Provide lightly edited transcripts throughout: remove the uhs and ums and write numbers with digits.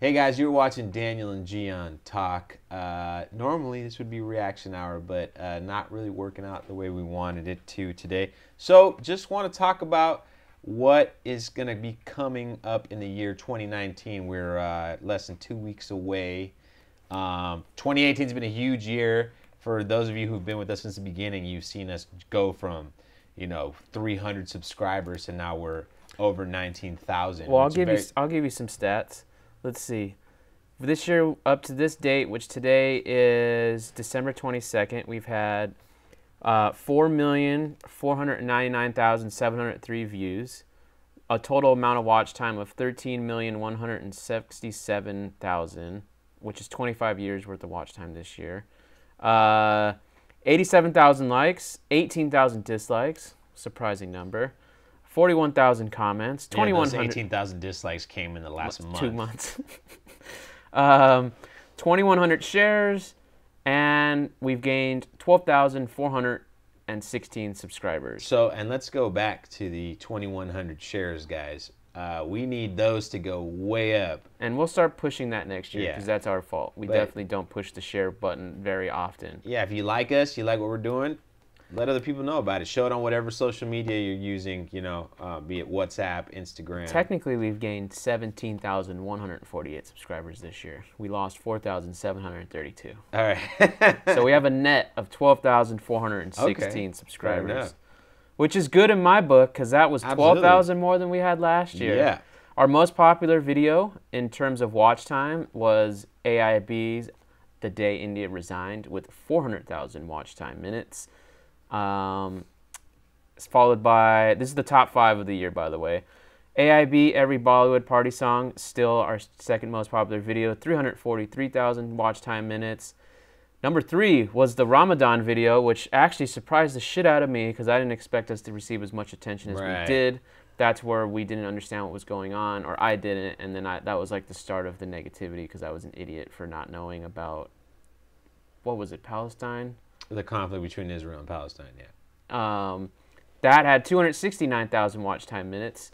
Hey guys, you're watching Daniel and Gian talk. Normally this would be reaction hour, but not really working out the way we wanted it to today. So just want to talk about what is going to be coming up in the year 2019. We're less than 2 weeks away. 2018 has been a huge year. For those of you who've been with us since the beginning, you've seen us go from, 300 subscribers to now we're over 19,000. Well, I'll give you some stats. Let's see. For this year, up to this date, which today is December 22nd, we've had 4,499,703 views, a total amount of watch time of 13,167,000, which is 25 years worth of watch time this year. 87,000 likes, 18,000 dislikes, surprising number. 41,000 comments, 2,100. 18,000 dislikes came in the last month. 2 months. 2,100 shares, and we've gained 12,416 subscribers. So, and let's go back to the 2,100 shares, guys. We need those to go way up. And we'll start pushing that next year because that's our fault. We But definitely don't push the share button very often. yeah, if you like us, you like what we're doing, let other people know about it. Show it on whatever social media you're using, be it WhatsApp, Instagram. Technically, we've gained 17,148 subscribers this year. We lost 4,732. All right. So we have a net of 12,416 subscribers, which is good in my book because that was 12,000 more than we had last year. Yeah. Our most popular video in terms of watch time was AIB's The Day India Resigned with 400,000 watch time minutes. It's followed by, this is the top 5 of the year, by the way. AIB, Every Bollywood Party Song, still our second most popular video, 343,000 watch time minutes. Number 3 was the Ramadan video, which actually surprised the shit out of me because I didn't expect us to receive as much attention as we did. That's where we didn't understand what was going on, or I didn't, and then that was like the start of the negativity because I was an idiot for not knowing about, what was it, Palestine? The conflict between Israel and Palestine, yeah. That had 269,000 watch time minutes.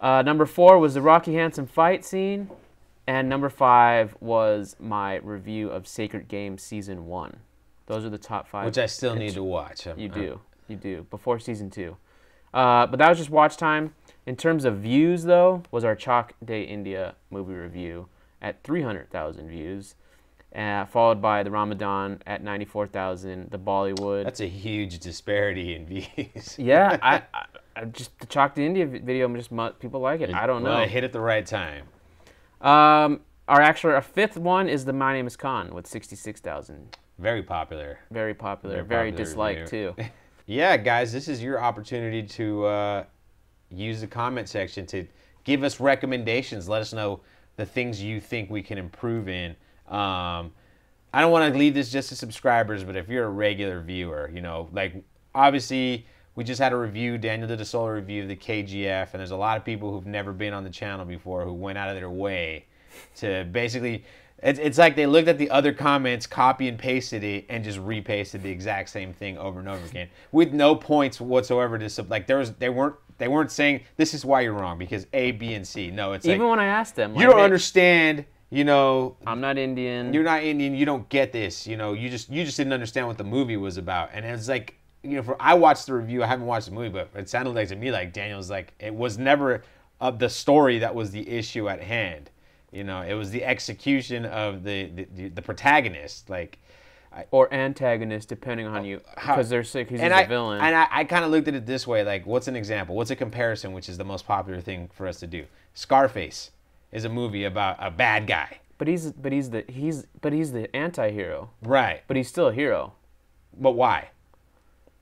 Number 4 was the Rocky Hansen fight scene. And number 5 was my review of Sacred Games Season 1. Those are the top 5. Which I still need to watch. You do, before Season 2. But that was just watch time. In terms of views, though, was our Chalk Day India movie review at 300,000 views. Followed by the Ramadan at 94,000, the Bollywood. That's a huge disparity in views. Yeah, I just the Chalk to India video, people like it. I don't know. Well, it hit at the right time. Our 5th one is the My Name is Khan with 66,000. Very popular. Very popular. Very disliked too. Yeah, guys, this is your opportunity to use the comment section to give us recommendations. Let us know the things you think we can improve in. I don't want to leave this just to subscribers, but if you're a regular viewer, obviously we just had a review. Daniel did a solo review of the KGF, and there's a lot of people who've never been on the channel before who went out of their way to basically, it's like they looked at the other comments, copy and pasted it, and just repasted the exact same thing over and over again with no points whatsoever. They weren't saying this is why you're wrong because A, B, and C. No, it's even when I asked them, you don't understand. I'm not Indian. You're not Indian. You don't get this. You just didn't understand what the movie was about. And it's like, I watched the review. I haven't watched the movie, but it sounded like to me like Daniel's like it was never the story that was the issue at hand. It was the execution of the protagonist, or antagonist, depending on you, because they're sick. He's a villain. And I kind of looked at it this way: like, what's an example? What's a comparison? Which is the most popular thing for us to do. Scarface is a movie about a bad guy. But he's the anti-hero. Right. But he's still a hero. But why?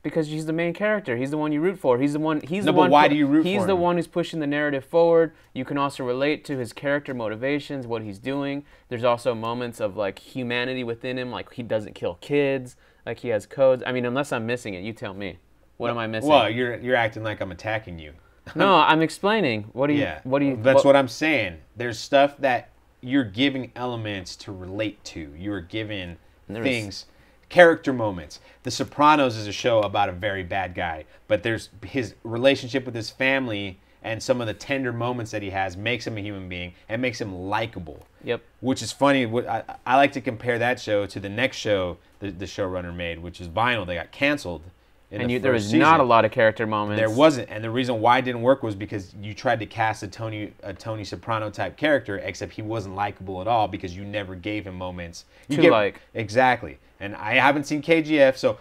Because he's the main character. He's the one you root for. He's the one. But why do you root for him? He's the one who's pushing the narrative forward. You can also relate to his character motivations, what he's doing. There's also moments of humanity within him, like he doesn't kill kids, like he has codes. I mean, unless I'm missing it, you tell me. What am I missing? Well, you're acting like I'm attacking you. No, I'm explaining. What do you? That's what I'm saying. There's stuff that you're giving elements to relate to. You're giving things, character moments. The Sopranos is a show about a very bad guy, but there's his relationship with his family and some of the tender moments that he has makes him a human being and makes him likable. Yep. Which is funny. I like to compare that show to the next show the showrunner made, which is Vinyl. They got canceled. And there was not a lot of character moments. There wasn't, and the reason why it didn't work was because you tried to cast a Tony Soprano type character, except he wasn't likable at all because you never gave him moments. Exactly. And I haven't seen KGF, so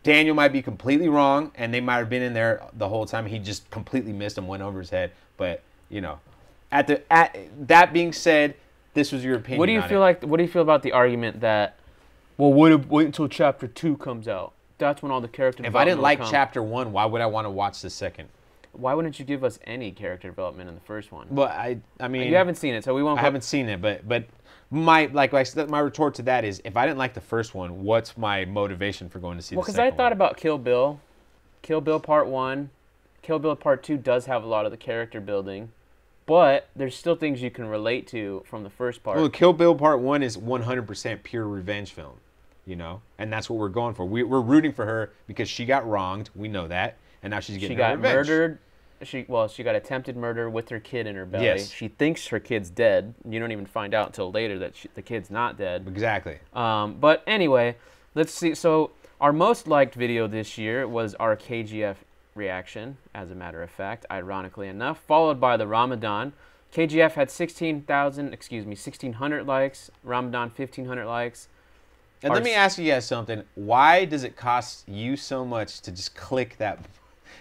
Daniel might be completely wrong, and they might have been in there the whole time. He just completely missed him, went over his head. But at that being said, this was your opinion. What do you feel like? What do you feel about the argument that, well, wait until Chapter 2 comes out? That's when all the character development. If I didn't like Chapter 1, why would I want to watch the second? Why wouldn't you give us any character development in the first one? Well, I mean, you haven't seen it, so we won't. I haven't seen it, but my retort to that is, if I didn't like the first one, what's my motivation for going to see the second one? Well, because I thought about Kill Bill Part 1, Kill Bill Part 2 does have a lot of the character building, but there's still things you can relate to from the first part. Well, Kill Bill Part 1 is 100% pure revenge film. And that's what we're going for. We're rooting for her because she got wronged. We know that, and now she's getting her revenge. Murdered. She got attempted murder with her kid in her belly. Yes. She thinks her kid's dead. You don't even find out until later that the kid's not dead. Exactly. But anyway, let's see. So our most liked video this year was our KGF reaction, as a matter of fact, ironically enough, followed by the Ramadan. KGF had 1,600 likes. Ramadan 1,500 likes. And let me ask you guys something. Why does it cost you so much to just click that?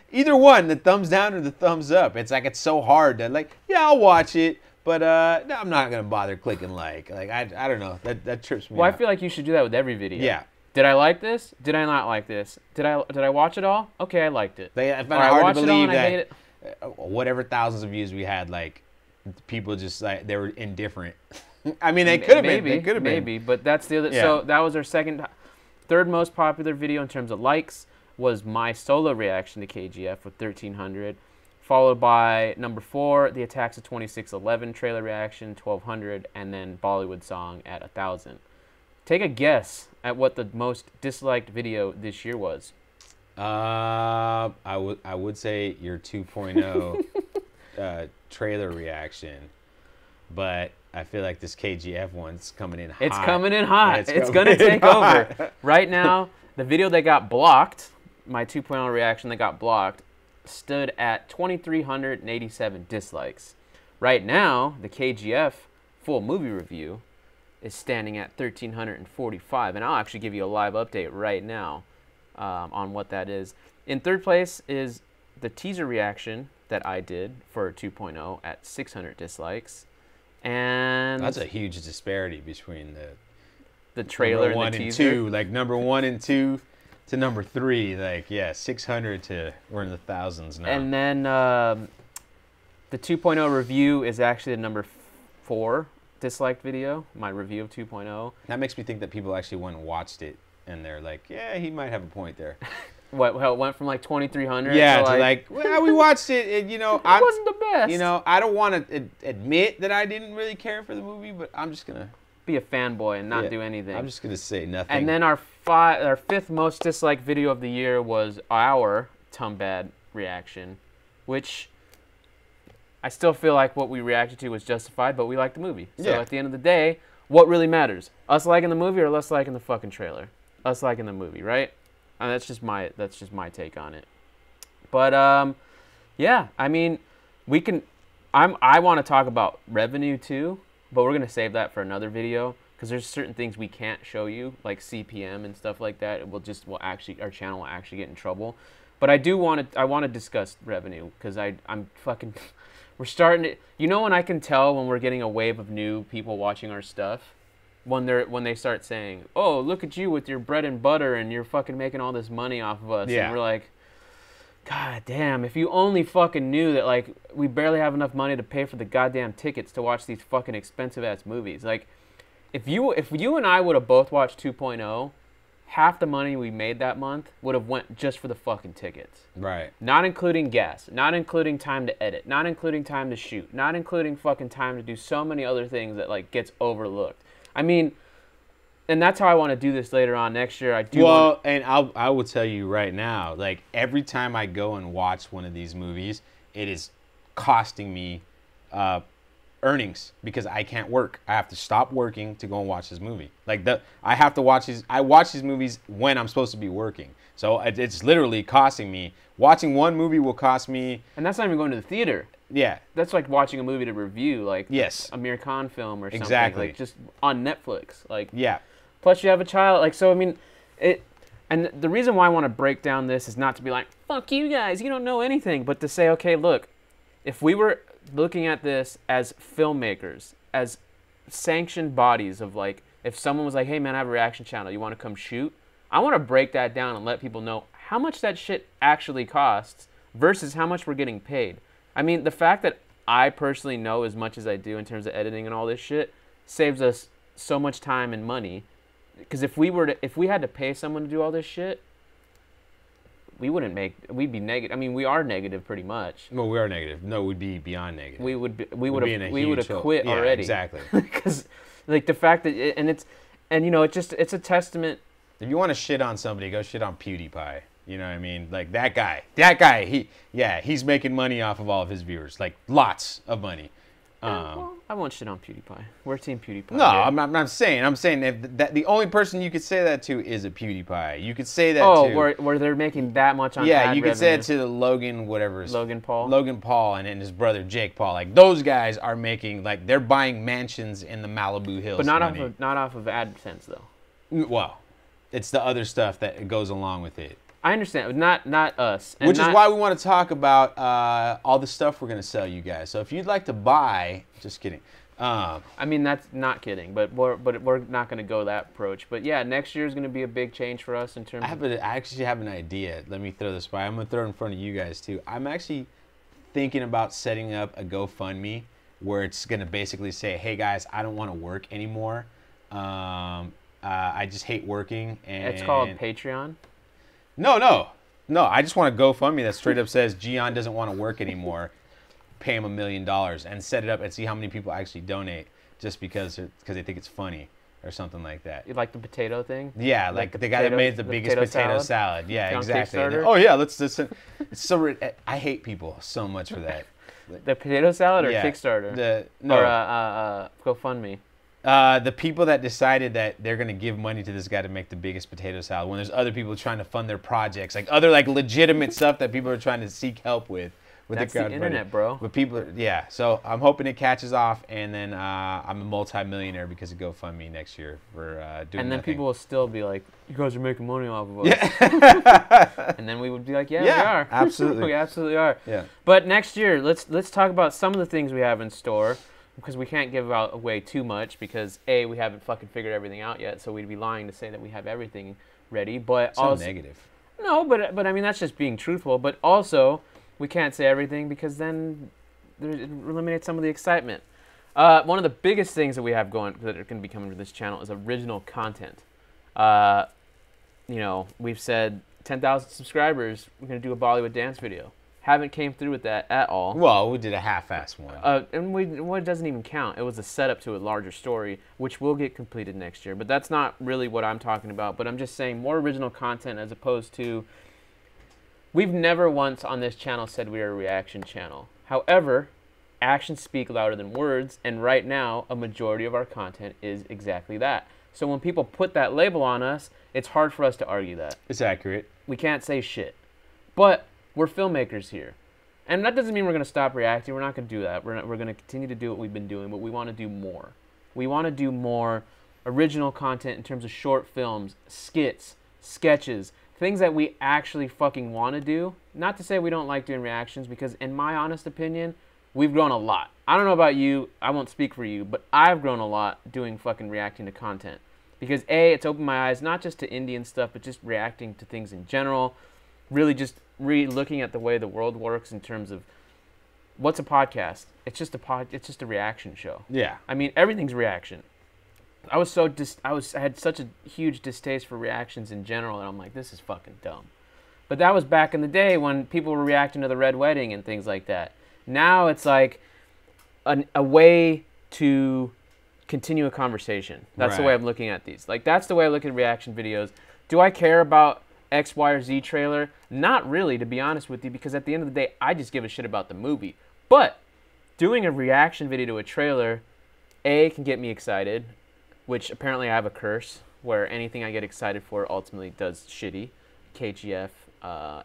Either one, the thumbs down or the thumbs up. It's like it's so hard to yeah, I'll watch it, but no, I'm not gonna bother clicking like. I don't know. That trips me out. Well, I feel like you should do that with every video. Yeah. Did I like this? Did I not like this? Did I watch it all? Okay, I liked it. I find it hard to believe that whatever thousands of views we had, people just they were indifferent. I mean, they could have been. They could have been. Maybe, but that's the other. Yeah. So that was our third most popular video in terms of likes was my solo reaction to KGF with 1,300, followed by number 4, the Attacks of 2611 trailer reaction, 1,200, and then Bollywood song at 1,000. Take a guess at what the most disliked video this year was. I would say your 2.0 trailer reaction, but I feel like this KGF one's coming in hot. It's coming in hot. Yeah, it's going to take over. Right now, the video that got blocked, my 2.0 reaction that got blocked, stood at 2,387 dislikes. Right now, the KGF full movie review is standing at 1,345, and I'll actually give you a live update right now on what that is. In third place is the teaser reaction that I did for 2.0 at 600 dislikes. And that's a huge disparity between the trailer and the teaser. Number 1 and 2 to number 3, 600 to we're in the thousands now. And then the 2.0 review is actually the number 4 disliked video, my review of 2.0. That makes me think that people actually went and watched it, and they're like, yeah, he might have a point there. How it went from 2,300 to well, we watched it, and it wasn't the best. I don't want to admit that I didn't really care for the movie, but I'm just gonna be a fanboy and not do anything. I'm just gonna say nothing. And then our 5th most disliked video of the year was our Tumbad reaction, which I still feel like what we reacted to was justified, but we liked the movie. So at the end of the day, what really matters? Us liking the movie or us liking the fucking trailer? Us liking the movie, right? That's just my take on it. But yeah, I mean, we can. I want to talk about revenue too, but we're gonna save that for another video because there's certain things we can't show you, like CPM and stuff like that. Our channel will actually get in trouble. But I want to discuss revenue because I'm fucking. We're starting to. When I can tell when we're getting a wave of new people watching our stuff. When they start saying, "Oh, look at you with your bread and butter, and you're fucking making all this money off of us," and we're like, "God damn! If you only fucking knew that, we barely have enough money to pay for the goddamn tickets to watch these fucking expensive ass movies. If you and I would have both watched 2.0, half the money we made that month would have went just for the fucking tickets. Right. Not including gas, not including time to edit, not including time to shoot, not including fucking time to do so many other things that gets overlooked." I mean, and that's how I want to do this later on next year. And I will tell you right now, every time I go and watch one of these movies, it is costing me earnings because I can't work. I have to stop working to go and watch this movie. Like I have to watch these. I watch these movies when I'm supposed to be working. So it's literally costing me. Watching one movie will cost me. And that's not even going to the theater. Yeah. That's like watching a movie to review, like yes, a Amir Khan film or something. Exactly. Like just on Netflix. Like yeah. Plus you have a child. Like so. I mean, it. And the reason why I want to break down this is not to be like, fuck you guys, you don't know anything, but to say, okay, look, if we were looking at this as filmmakers, as sanctioned bodies of like, if someone was like, hey man, I have a reaction channel, you want to come shoot? I want to break that down and let people know how much that shit actually costs versus how much we're getting paid. I mean, the fact that I personally know as much as I do in terms of editing and all this shit saves us so much time and money. Because if we had to pay someone to do all this shit, we'd be negative. I mean, we are negative pretty much. Well, we are negative. No, we'd be beyond negative. We would have quit yeah, already. Exactly. Because like the fact that it's a testament. If you want to shit on somebody, go shit on PewDiePie. You know what I mean? Like that guy, he's making money off of all of his viewers, like lots of money. Well, I won't shit on PewDiePie. We're Team PewDiePie. No, I'm not saying. I'm saying that the only person you could say that to is a PewDiePie. You could say that to. Oh, where they're making that much on yeah, ad you could revenue. say it to Logan, whatever. Logan Paul, and then his brother Jake Paul. Like those guys are making like they're buying mansions in the Malibu Hills. but not off of AdSense though. Well, it's the other stuff that goes along with it. I understand, not us. Which is why we want to talk about all the stuff we're going to sell you guys. So if you'd like to buy, just kidding. I mean, that's not kidding, but we're not going to go that approach. But yeah, next year is going to be a big change for us in terms I actually have an idea. Let me throw this by. I'm going to throw it in front of you guys too. I'm actually thinking about setting up a GoFundMe where it's going to basically say, hey guys, I don't want to work anymore. I just hate working. And it's called Patreon. No. I just want a GoFundMe that straight up says Gian doesn't want to work anymore. Pay him $1 million and set it up and see how many people actually donate just because they think it's funny or something like that. You like the potato thing? Yeah, like the guy that made the biggest potato salad. Yeah, exactly. Kickstarter? Oh yeah, let's it's so I hate people so much for that. The potato salad or Yeah, Kickstarter? No. Or GoFundMe? The people that decided that they're gonna give money to this guy to make the biggest potato salad when there's other people trying to fund their projects, like other like legitimate stuff that people are trying to seek help with. That's the internet, bro. But people, yeah. So I'm hoping it catches off, and then I'm a multi-millionaire because of GoFundMe next year for doing. And then nothing. people will still be like, "You guys are making money off of us." Yeah. And then we would be like, "Yeah, we are. Absolutely. We absolutely are." Yeah. But next year, let's talk about some of the things we have in store because we can't give away too much because A, we haven't fucking figured everything out yet, so we'd be lying to say that we have everything ready. But So also negative. No, but I mean that's just being truthful. But also, we can't say everything because then it eliminates some of the excitement. One of the biggest things that we have going that are going to be coming to this channel is original content. We've said 10,000 subscribers, we're going to do a Bollywood dance video. Haven't came through with that at all. Well, we did a half-ass one. It doesn't even count. It was a setup to a larger story, which will get completed next year. But that's not really what I'm talking about. But I'm just saying more original content as opposed to... We've never once on this channel said we are a reaction channel. However, actions speak louder than words, and right now, a majority of our content is exactly that. So when people put that label on us, it's hard for us to argue that. It's accurate. We can't say shit. But we're filmmakers here. And that doesn't mean we're going to stop reacting. We're not going to do that. We're going to continue to do what we've been doing, but we want to do more. We want to do more original content in terms of short films, skits, sketches, things that we actually fucking want to do. Not to say we don't like doing reactions, because in my honest opinion, we've grown a lot. I don't know about you, I won't speak for you, but I've grown a lot doing fucking reacting to content. Because A, it's opened my eyes not just to Indian stuff, but just reacting to things in general. Really just looking at the way the world works in terms of what's a podcast? It's just a reaction show. Yeah. I mean, everything's reaction. I had such a huge distaste for reactions in general, and I'm like, this is fucking dumb. But that was back in the day when people were reacting to the Red Wedding and things like that. Now it's like a way to continue a conversation. That's the way I'm looking at these. Like, that's the way I look at reaction videos. Do I care about X, Y, or Z trailer? Not really, to be honest with you, because at the end of the day, I just give a shit about the movie. But doing a reaction video to a trailer, can get me excited, which apparently I have a curse where anything I get excited for ultimately does shitty. KGF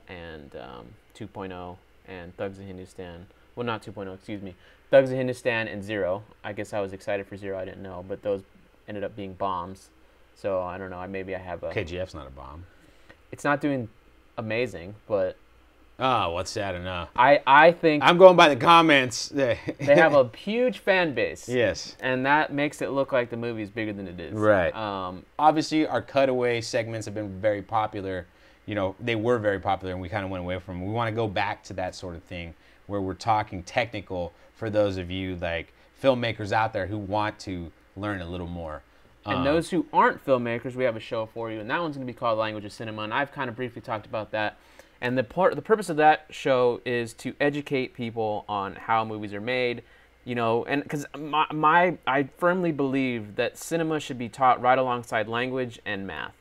and 2.0 and Thugs of Hindustan. Well, not 2.0, excuse me. Thugs of Hindustan and Zero. I guess I was excited for Zero. I didn't know, but those ended up being bombs. So I don't know. Maybe I have a. KGF's not a bomb. It's not doing amazing, but. Oh, what's sad enough? I think I'm going by the comments. they have a huge fan base. Yes. And that makes it look like the movie is bigger than it is. Right. Obviously, our cutaway segments have been very popular. You know, they were very popular, and we kind of went away from them. We want to go back to that sort of thing where we're talking technical for those of you like filmmakers out there who want to learn a little more. And those who aren't filmmakers, we have a show for you, and that one's going to be called Language of Cinema, and I've kind of briefly talked about that. And the purpose of that show is to educate people on how movies are made, you know, and because I firmly believe that cinema should be taught right alongside language and math,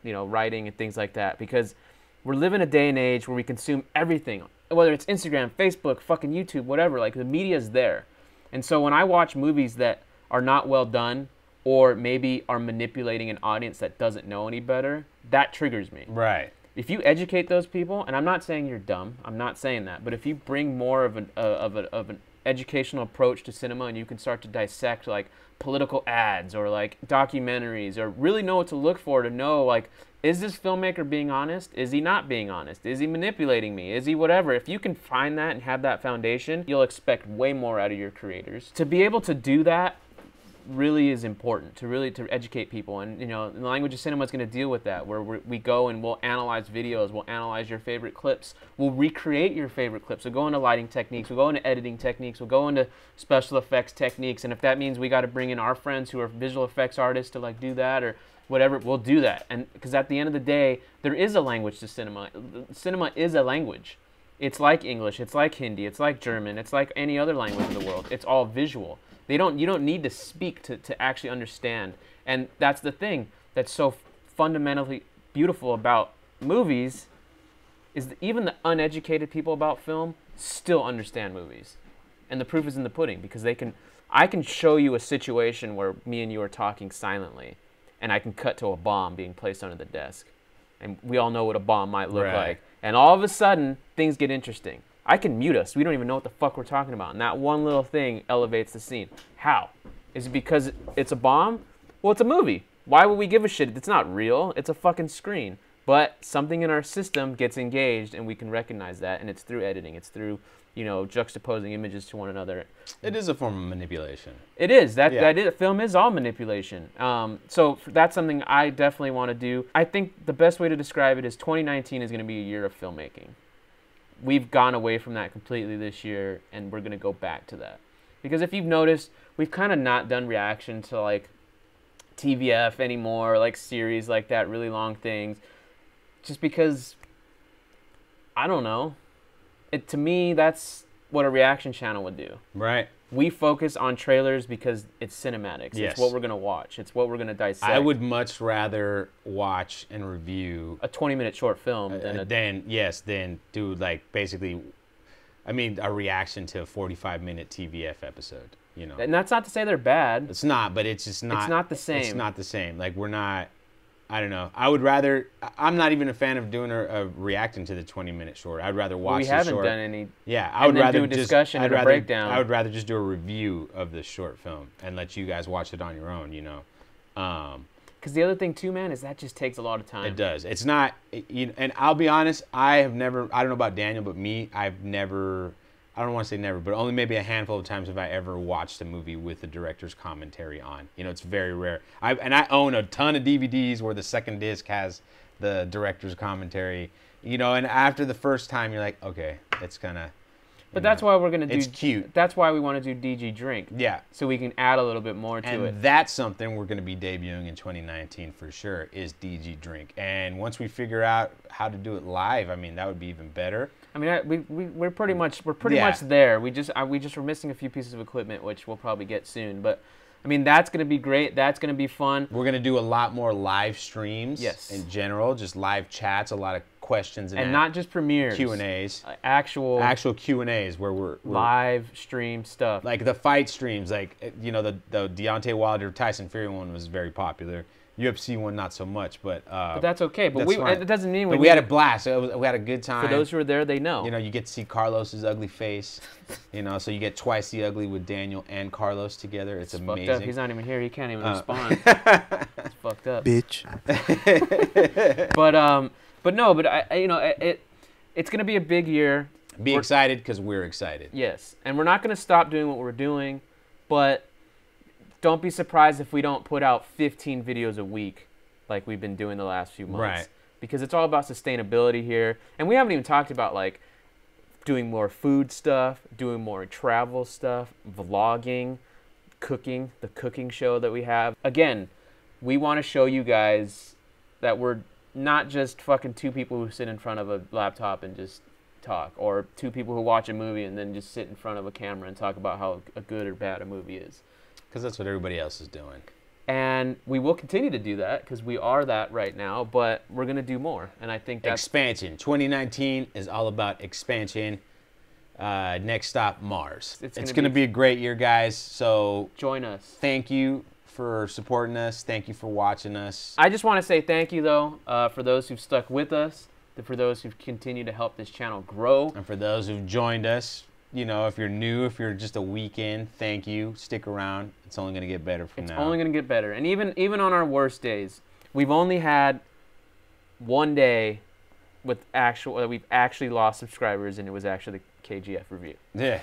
you know, writing and things like that, because we're living a day and age where we consume everything, whether it's Instagram, Facebook, fucking YouTube, whatever, like the media's there. And so when I watch movies that are not well done or maybe are manipulating an audience that doesn't know any better, that triggers me. Right. If you educate those people, and I'm not saying you're dumb, I'm not saying that, but if you bring more of an educational approach to cinema and you can start to dissect like political ads or like documentaries or really know what to look for to know like, is this filmmaker being honest? Is he not being honest? Is he manipulating me? Is he whatever? If you can find that and have that foundation, you'll expect way more out of your creators. To be able to do that really is important, to educate people. And you know, the Language of Cinema is going to deal with that, where we go and we'll analyze videos, we'll analyze your favorite clips, we'll recreate your favorite clips, we'll go into lighting techniques, we'll go into editing techniques, we'll go into special effects techniques, and if that means we got to bring in our friends who are visual effects artists to like do that or whatever, we'll do that. And because at the end of the day, there is a language to cinema. Cinema is a language. It's like English, it's like Hindi, it's like German, it's like any other language in the world. It's all visual. You don't need to speak to actually understand. And that's the thing that's so fundamentally beautiful about movies is that even the uneducated people about film still understand movies. And the proof is in the pudding, because I can show you a situation where me and you are talking silently and I can cut to a bomb being placed under the desk. And we all know what a bomb might look like. And all of a sudden, things get interesting. I can mute us. We don't even know what the fuck we're talking about. And that one little thing elevates the scene. How? Is it because it's a bomb? Well, it's a movie. Why would we give a shit? It's not real. It's a fucking screen. But something in our system gets engaged, and we can recognize that. And it's through editing. It's through, you know, juxtaposing images to one another. It is a form of manipulation. It is. Film is all manipulation. So that's something I definitely want to do. I think the best way to describe it is 2019 is going to be a year of filmmaking. We've gone away from that completely this year, and we're going to go back to that. Because if you've noticed, we've kind of not done reaction to, like, TVF anymore, like series like that, really long things. Just because, I don't know. To me, that's what a reaction channel would do. Right. We focus on trailers because it's cinematics. Yes. It's what we're going to watch. It's what we're going to dissect. I would much rather watch and review a 20-minute short film than do like basically, I mean, a reaction to a 45-minute TVF episode, you know. And that's not to say they're bad. It's not, but it's just not. It's not the same. It's not the same. Like, we're not, I don't know. I would rather, I'm not even a fan of doing a reacting to the 20-minute short. I'd rather watch the short. We haven't done any. Yeah, I would rather do a discussion and a breakdown. I would rather just do a review of the short film and let you guys watch it on your own, you know. Because the other thing too, man, is that just takes a lot of time. It does. It's not, and I'll be honest, I don't know about Daniel, but me, I've never, I don't want to say never, but only maybe a handful of times have I ever watched a movie with the director's commentary on. You know, it's very rare. I own a ton of DVDs where the second disc has the director's commentary. You know, and after the first time, you're like, okay, it's kind of. But that's why we're gonna do. It's cute. That's why we want to do DG Drink. Yeah. So we can add a little bit more to it. And that's something we're gonna be debuting in 2019 for sure. Is DG Drink. And once we figure out how to do it live, I mean, that would be even better. I mean, we're pretty much there. We just were missing a few pieces of equipment, which we'll probably get soon. But I mean, that's gonna be great. That's gonna be fun. We're gonna do a lot more live streams. Yes. In general, just live chats, a lot of questions and not just premieres, Q&As, actual Q&As where we're live stream stuff. like the fight streams. Like the Deontay Wilder Tyson Fury one was very popular. UFC one not so much, but that's okay. But it doesn't mean we had a blast. We had a good time. For those who were there, they know. You know, you get to see Carlos's ugly face. You know, so you get twice the ugly with Daniel and Carlos together. It's amazing. Fucked up. He's not even here. He can't even respond. It's fucked up, bitch. But it's gonna be a big year. Be excited because we're excited. Yes, and we're not gonna stop doing what we're doing, but don't be surprised if we don't put out 15 videos a week like we've been doing the last few months. Right. Because it's all about sustainability here. And we haven't even talked about like doing more food stuff, doing more travel stuff, vlogging, cooking, the cooking show that we have. Again, we want to show you guys that we're not just fucking two people who sit in front of a laptop and just talk, or two people who watch a movie and then just sit in front of a camera and talk about how good or bad a movie is. Because that's what everybody else is doing. And we will continue to do that because we are that right now, but we're going to do more. And I think that's... Expansion. 2019 is all about expansion. Next stop, Mars. It's going to be a great year, guys. So join us. Thank you for supporting us. Thank you for watching us. I just want to say thank you, though, for those who've stuck with us, for those who've continued to help this channel grow. And for those who've joined us. You know, if you're new, if you're just a weekend, thank you. Stick around. It's only going to get better from now. It's only going to get better. And even on our worst days, we've only had one day with we've actually lost subscribers, and it was actually the KGF review. Yeah.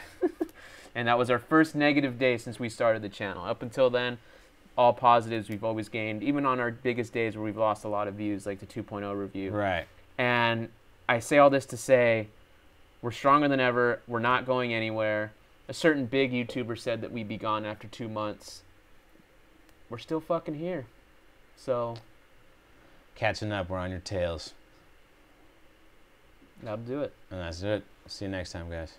And that was our first negative day since we started the channel. Up until then, all positives we've always gained, even on our biggest days where we've lost a lot of views, like the 2.0 review. Right. And I say all this to say, we're stronger than ever. We're not going anywhere. A certain big YouTuber said that we'd be gone after 2 months. We're still fucking here. So. Catching up. We're on your tails. That'll do it. And that's it. See you next time, guys.